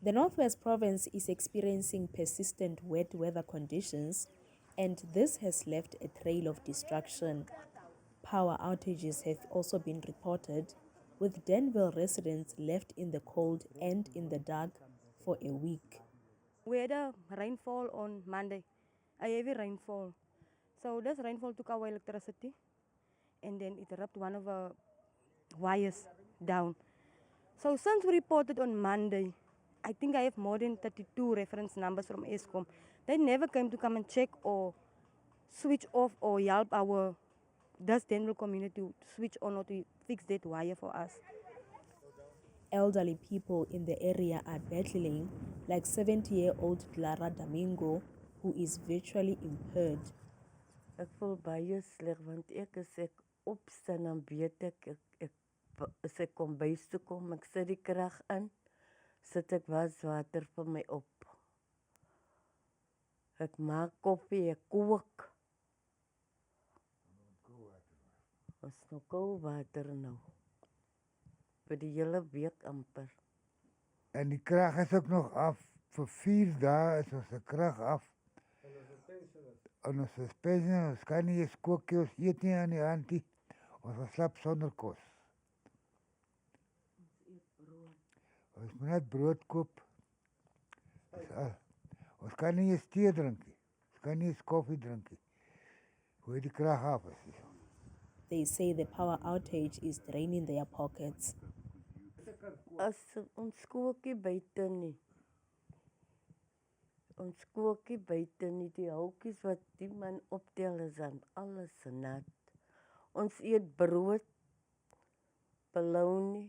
The Northwest Province is experiencing persistent wet weather conditions, and this has left a trail of destruction. Power outages have also been reported, with Danville residents left in the cold and in the dark for a week. We had a rainfall on Monday, a heavy rainfall. So this rainfall took our electricity, and then it rubbed one of our wires down. So since we reported on Monday, I think I have more than 32 reference numbers from Eskom. They never came to come and check or switch off or help our Danville community to switch on or to fix that wire for us. Elderly people in the area are battling, like 70-year-old Clara Domingo, who is virtually impaired. Ek voel baie sleg want ek opstaan en weet as ek kom bys toe kom, ek sit die krag in, sit ek waswater vir my op. Ek maak koffie, ek kook. Ons nou koud water nou. Vir die hele week amper. En die krag is ook nog af. Vir 4 dae is ons se krag af. En ons is pensioen, ons kan nie eens kook, ons eet nie aan die hand nie. Ons slap sonder kos. Ons moet net brood koop. Ons kan nie eens thee drink nie. Ons kan nie eens koffie drink nie. Hoe die krag af is. They say the power outage is draining their pockets. As ons kookie buite nie. Ons kookie buite nie, die houtjies wat die man optel is aan alles nat. Ons eet brood, bologna,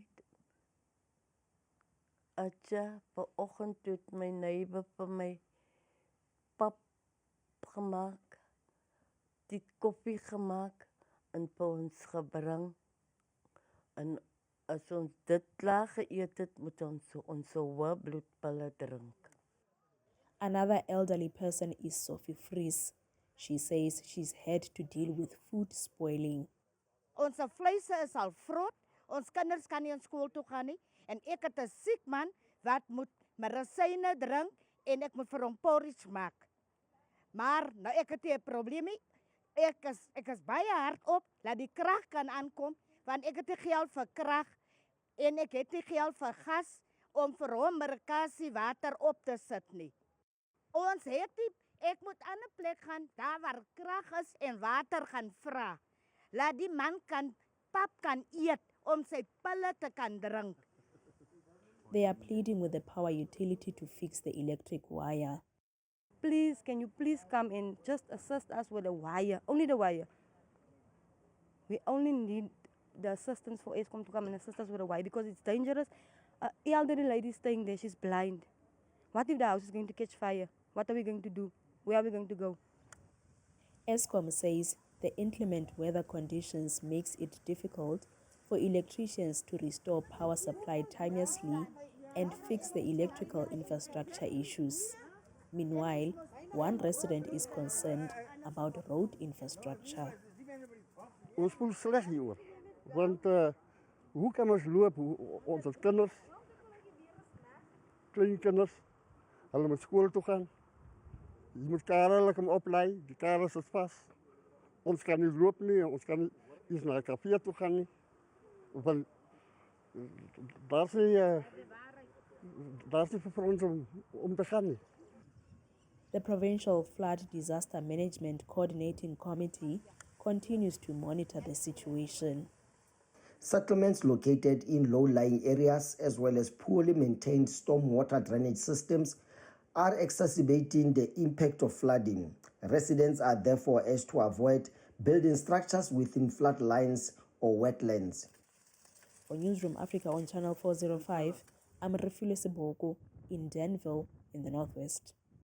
atja, vanoggend het my neighbor vir my pap gemaak, die koffie gemaak en vir ons gebring. En as ons dit klaar geëet het, moet ons hoë bloedpille drink. Another elderly person is Sophie Fries. She says she's had to deal with food spoiling. Ons vleis is al vrot, ons kinders kan nie in skool toe gaan nie, en ek het 'n siek man wat moet medisyne drink en ek moet vir hom porridge maak. Maar nou ek het 'n probleem nie. Ek is baie hard op dat die krag kan aankom, want ek het nie geld vir krag en ek het nie geld vir gas om vir hom merikasie water op te sit nie. Ons het nie, ek moet aan 'n plek gaan daar waar krag is en water gaan vra. Laat die man pap kan eet om sy pille te kan drink. They are pleading with the power utility to fix the electric wire. Please, can you please come and just assist us with the wire, only the wire. We only need the assistance for Eskom to come and assist us with the wire because it's dangerous. Elderly lady staying there, she's blind. What if the house is going to catch fire? What are we going to do? Where are we going to go? Eskom says the inclement weather conditions makes it difficult for electricians to restore power supply timelessly and fix the electrical infrastructure issues. Meanwhile, one resident is concerned about road infrastructure. Ons voel sleg hieroor, want hoe kan ons loop, onze kinders, kleine kinders, hulle moet skool toe gaan. Je moet karel om opleiden, die karel is vast. Ons kan niet lopen, nie, ons kan niet eens naar een café toe gaan. Nie. Want daar is niet voor ons om te gaan. Nie. The Provincial Flood Disaster Management Coordinating Committee continues to monitor the situation. Settlements located in low-lying areas as well as poorly maintained stormwater drainage systems are exacerbating the impact of flooding. Residents are therefore urged to avoid building structures within flood lines or wetlands. For Newsroom Africa on Channel 405, I'm Refilwe Seboko in Danville in the Northwest.